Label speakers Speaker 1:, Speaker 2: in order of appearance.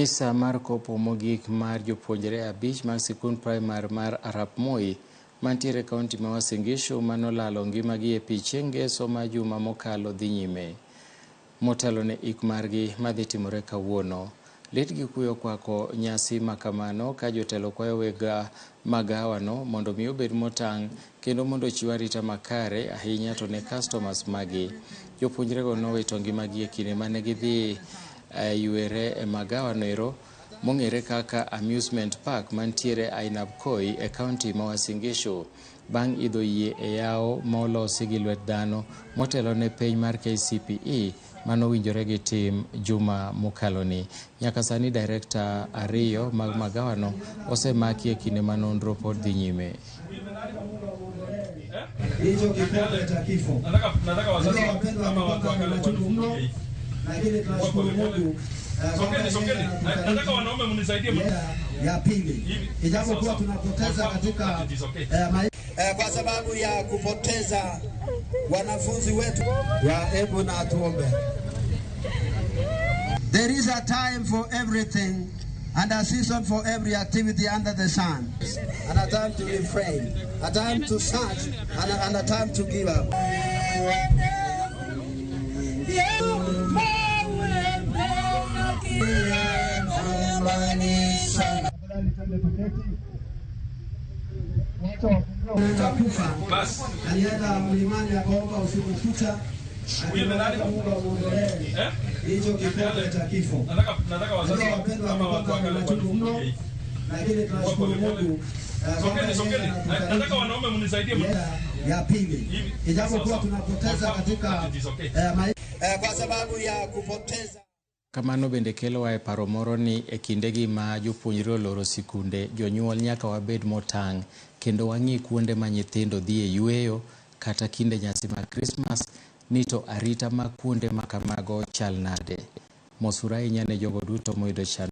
Speaker 1: Misa mar kopo mogik mar jopuonjre abich mar sikund primar mar Arap Moi mantiere kaunti ma Uasin Gishu manolalo ngimagi e pi chieng' ngeso ma juma mokalo dhi nyime. Motelo ne ik margi madhi timore kawuono. Lit gi kuyo kwako nyasi makamano ka jotelo kwayo weg magawano mondo mi obed motang' kendo mondo chiw arita makare ahinya to ne customers magi. Jopuonjrego nowito ngimagi e kinde mane gidhi ywere e magawano ero mong'ere kaka amusement park mantiere Ainabkoi e kaunti ma Uasin Gishu bang' idho yie e yawo molosi gi lwet dhano motelo ne piny mar KCPE manowinjore gi tim juma mokaloni. Nyaka sani direkta ariyo mag magawano osemaki e kinde ma nonro pod dhi nyime.
Speaker 2: Hicho kikombe cha kifo. Nataka wazazi kama watu wakale lakini tunashukuru Mungu. Sokeni. Nataka wanaume mnisaidie ya pili. Ijapokuwa tunapoteza katika kwa sababu ya kupoteza wanafunzi wetu. Hebu na tuombe. There is a time for everything and a season for every activity under the sun. And a time to refrain, a time to search, and a time to give up. Alienda mlimani akaomba usiku kucha. Hicho kikombe cha kifo. Nataka wazazi kama watu wakale lakini tunashukuru Mungu. Sokeni. Nataka wanaume mnisaidie ya pili. Ijapokuwa tunapoteza katika kwa sababu ya kupoteza.
Speaker 1: Kamano bende kelo wae paro moro ni e kindegi ma jopuonjre oloro sikunde jonyuol nyaka wabed motang' kendo wang'i kuonde ma nyithindo dhi e yweyo kata kinde nyasi mag Christmas ni to arita ma kuonde ma kamago chal nade. Mosura ahinya ne jogo duto moyudo chan